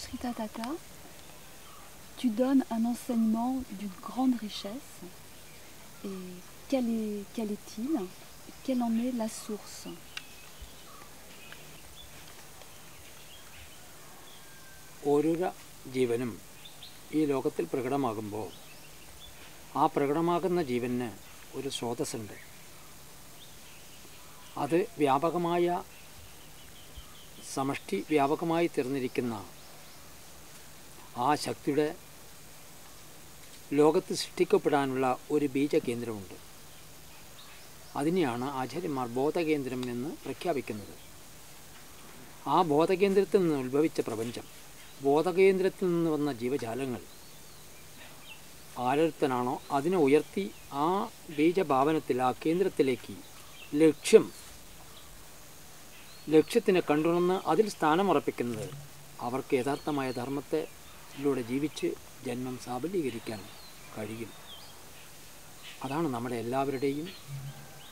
Sri Tathagata, tu donnes un enseignement d'une grande richesse. Et quel est-il? Quelle en est la source? ഓരോരോ ജീവനും ഈ ലോകത്തിൽ പ്രകടമാകുമ്പോൾ ആ പ്രകടമാകുന്ന ജീവന് ഒരു സ്രോതസ്സുണ്ട്. അത് വ്യാപകമായ സമഷ്ടി വ്യാപകമായി തീർന്നിരിക്കുന്ന ആ ശക്തിയുടെ ലോകത്ത് സൃഷ്ടിക്കപ്പെടാനുള്ള ഒരു ബീജകേന്ദ്രമുണ്ട്. അതിനെയാണ് ആചാര്യന്മാർ ബോധകേന്ദ്രം എന്ന് പ്രഖ്യാപിക്കുന്നത്. ആ ബോധകേന്ദ്രത്തിൽ നിന്ന് ഉത്ഭവിച്ച പ്രപഞ്ചം, ബോധകേന്ദ്രത്തിൽ നിന്ന് വന്ന ജീവജാലങ്ങൾ ആരൊരുത്തനാണോ അതിനെ ഉയർത്തി ആ ബീജഭാവനത്തിൽ, ആ കേന്ദ്രത്തിലേക്ക് ലക്ഷ്യത്തിനെ കണ്ടുണർന്ന് അതിൽ സ്ഥാനമുറപ്പിക്കുന്നത് അവർക്ക് യഥാർത്ഥമായ ധർമ്മത്തിലൂടെ ജീവിച്ച് ജന്മം സാഫല്യീകരിക്കാൻ കഴിയും. അതാണ് നമ്മുടെ എല്ലാവരുടെയും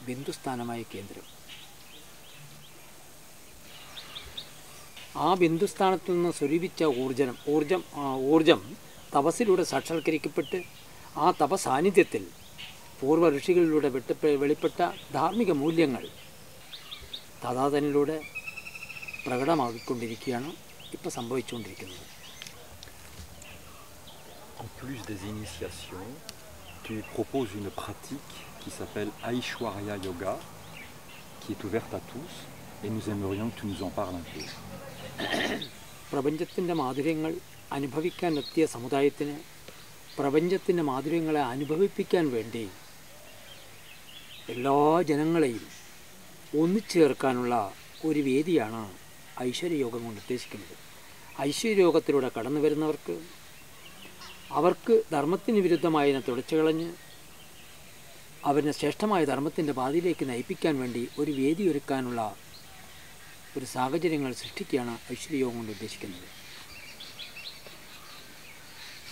ബിന്ദുസ്ഥാനമായ കേന്ദ്രം. ആ ബിന്ദുസ്ഥാനത്തിൽ നിന്ന് സ്വരൂപിച്ച ഊർജം തപസ്സിലൂടെ സാക്ഷാത്കരിക്കപ്പെട്ട് ആ തപസാന്നിധ്യത്തിൽ പൂർവ്വ ഋഷികളിലൂടെ വെളിപ്പെട്ട ധാർമ്മിക മൂല്യങ്ങൾ തഥാതനിലൂടെ പ്രകടമാക്കിക്കൊണ്ടിരിക്കുകയാണ് ഇപ്പോൾ സംഭവിച്ചുകൊണ്ടിരിക്കുന്നത്. En plus des initiations, tu proposes une pratique qui s'appelle Aishwarya Yoga, qui est ouverte à tous, et nous aimerions que tu nous en parles un peu. പ്രപഞ്ചത്തിൻ്റെ മാധുര്യങ്ങൾ അനുഭവിക്കാനെത്തിയ സമുദായത്തിന് പ്രപഞ്ചത്തിൻ്റെ മാധുര്യങ്ങളെ അനുഭവിപ്പിക്കാൻ വേണ്ടി എല്ലാ ജനങ്ങളെയും ഒന്നിച്ചേർക്കാനുള്ള ഒരു വേദിയാണ് ഐശ്വര്യയോഗം കൊണ്ട് ഉദ്ദേശിക്കുന്നത്. ഐശ്വര്യയോഗത്തിലൂടെ കടന്നു വരുന്നവർക്ക് അവർക്ക് ധർമ്മത്തിന് വിരുദ്ധമായതിനെ തുടച്ചു കളഞ്ഞ് അവരെ ശ്രേഷ്ഠമായ ധർമ്മത്തിൻ്റെ പാതയിലേക്ക് നയിപ്പിക്കാൻ വേണ്ടി ഒരു വേദി ഒരുക്കാനുള്ള ഒരു സാഹചര്യങ്ങൾ സൃഷ്ടിക്കുകയാണ് ഐശ്വര്യയോഗം കൊണ്ട് ഉദ്ദേശിക്കുന്നത്.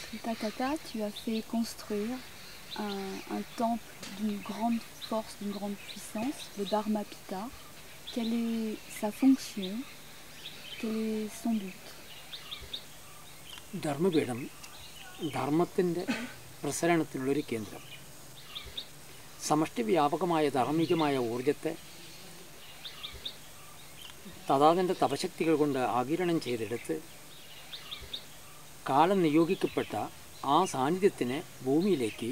Sri Tathagata, tu as fait construire un temple d'une grande force, d'une grande puissance, le Dharmapita. Quelle est sa fonction? Quel est son but? ധർമ്മപീഠം ധർമ്മത്തിൻ്റെ പ്രസരണത്തിനുള്ളൊരു കേന്ദ്രം. സമഷ്ടി വ്യാപകമായ ധാർമ്മികമായ ഊർജത്തെ തഥാതൻ്റെ തപശക്തികൾ കൊണ്ട് ആഗിരണം ചെയ്തെടുത്ത് കാലം നിയോഗിക്കപ്പെട്ട ആ സാന്നിധ്യത്തിനെ ഭൂമിയിലേക്ക്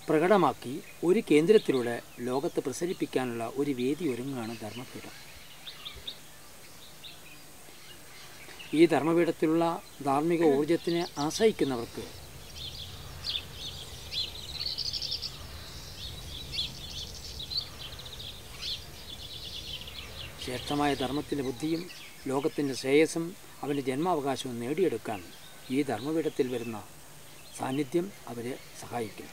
പ്രകടമാക്കി ഒരു കേന്ദ്രത്തിലൂടെ ലോകത്ത് പ്രസരിപ്പിക്കാനുള്ള ഒരു വേദി ഒരുങ്ങുകയാണ് ധർമ്മപീഠം. ഈ ധർമ്മപീഠത്തിലുള്ള ധാർമ്മിക ഊർജത്തിനെ ആശ്രയിക്കുന്നവർക്ക് ശ്രേഷ്ഠമായ ധർമ്മത്തിൻ്റെ ബുദ്ധിയും ലോകത്തിൻ്റെ ശ്രേയസ്സും അവൻ്റെ ജന്മാവകാശവും നേടിയെടുക്കാൻ ഈ ധർമ്മപീഠത്തിൽ വരുന്ന സാന്നിധ്യം അവരെ സഹായിക്കും.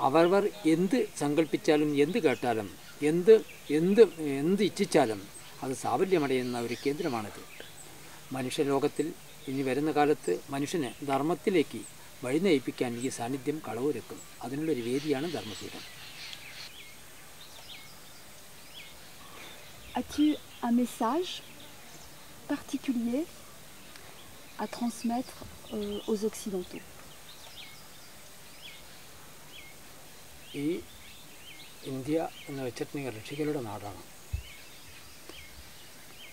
അവർ എന്ത് സങ്കല്പിച്ചാലും എന്ത് കേട്ടാലും എന്ത് ഇച്ഛിച്ചാലും അത് സാഫല്യമടയുന്ന ഒരു കേന്ദ്രമാണിത്. മനുഷ്യലോകത്തിൽ ഇനി വരുന്ന കാലത്ത് മനുഷ്യനെ ധർമ്മത്തിലേക്ക് വഴി നയിപ്പിക്കാൻ ഈ സാന്നിധ്യം കളവൊരുക്കും. അതിനുള്ളൊരു വേദിയാണ് ധർമ്മപീഠം. As-tu un message particulier à transmettre aux Occidentaux? ഈ ഇന്ത്യ എന്ന് വെച്ചിട്ടുണ്ടെങ്കിൽ ഋഷികളുടെ നാടാണ്.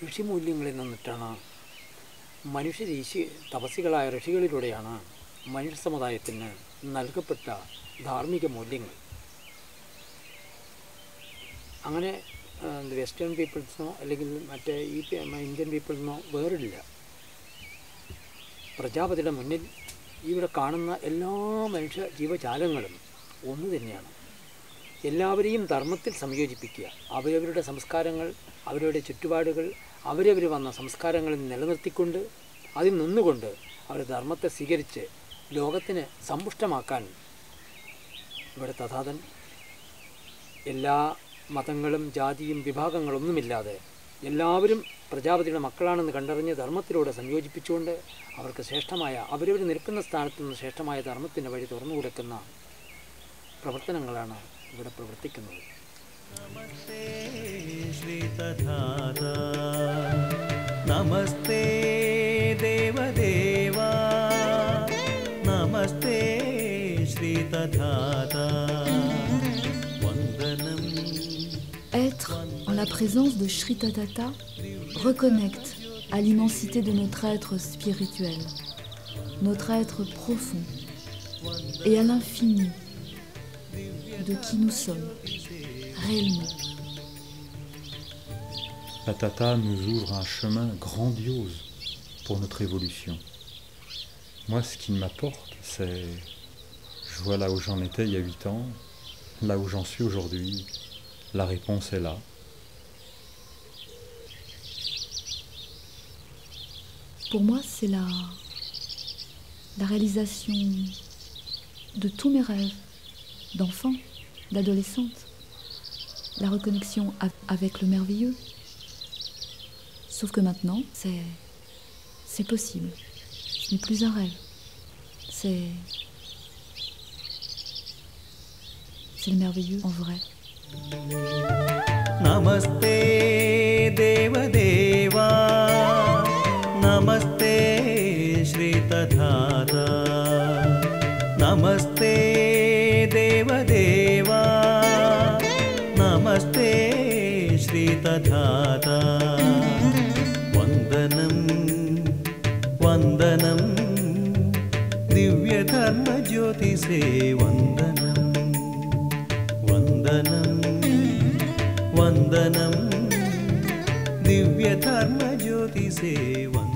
ഋഷിമൂല്യങ്ങളിൽ നിന്നിട്ടാണ് തപസ്സികളായ ഋഷികളിലൂടെയാണ് മനുഷ്യ സമുദായത്തിന് നൽകപ്പെട്ട ധാർമ്മിക മൂല്യങ്ങൾ. അങ്ങനെ വെസ്റ്റേൺ പീപ്പിൾസിനോ അല്ലെങ്കിൽ മറ്റേ ഇന്ത്യൻ പീപ്പിൾസിനോ വേറില്ല. പ്രജാപതിയുടെ മുന്നിൽ ഇവിടെ കാണുന്ന എല്ലാ മനുഷ്യ ജീവജാലങ്ങളും ഒന്ന് തന്നെയാണ്. എല്ലാവരെയും ധർമ്മത്തിൽ സംയോജിപ്പിക്കുക, അവരവരുടെ സംസ്കാരങ്ങൾ, അവരുടെ ചുറ്റുപാടുകൾ, അവരവർ വന്ന സംസ്കാരങ്ങളിൽ നിലനിർത്തിക്കൊണ്ട് അതിൽ നിന്നുകൊണ്ട് അവർ ധർമ്മത്തെ സ്വീകരിച്ച് ലോകത്തിനെ സമ്പുഷ്ടമാക്കാൻ ഇവിടെ തഥാതൻ എല്ലാ മതങ്ങളും ജാതിയും വിഭാഗങ്ങളൊന്നുമില്ലാതെ എല്ലാവരും പ്രജാപതിയുടെ മക്കളാണെന്ന് കണ്ടറിഞ്ഞ് ധർമ്മത്തിലൂടെ സംയോജിപ്പിച്ചുകൊണ്ട് അവർക്ക് ശ്രേഷ്ഠമായ അവരവർ നിൽക്കുന്ന സ്ഥാനത്ത് നിന്ന് ശ്രേഷ്ഠമായ ധർമ്മത്തിൻ്റെ വഴി തുറന്നു കൊടുക്കുന്ന പ്രവർത്തനങ്ങളാണ് ഇവിടെ പ്രവർത്തിക്കുന്നത്. നമസ്തേ ശ്രീ തഥാഗത, നമസ്തേ. présence de Shri Tatata reconnecte à l'immensité de notre être spirituel, notre être profond, et à l'infini de qui nous sommes réellement. Tatata nous ouvre un chemin grandiose pour notre évolution. Moi, ce qui m'apporte, c'est... Je vois là où j'en étais il y a 8 ans, là où j'en suis aujourd'hui. La réponse est là. Pour moi, c'est la réalisation de tous mes rêves, d'enfant, d'adolescente. La reconnexion avec le merveilleux. Sauf que maintenant, c'est possible. Ce n'est plus un rêve. C'est le merveilleux en vrai. Namaste Deva Deva, Namaste Shri Tatata, Namaste Deva Deva, Namaste Shri Tatata. Vandanam, Vandanam, Divya Dharma Jyoti Se Vandanam. Vandanam, Vandanam, Divya Dharma Jyoti Se Vandanam.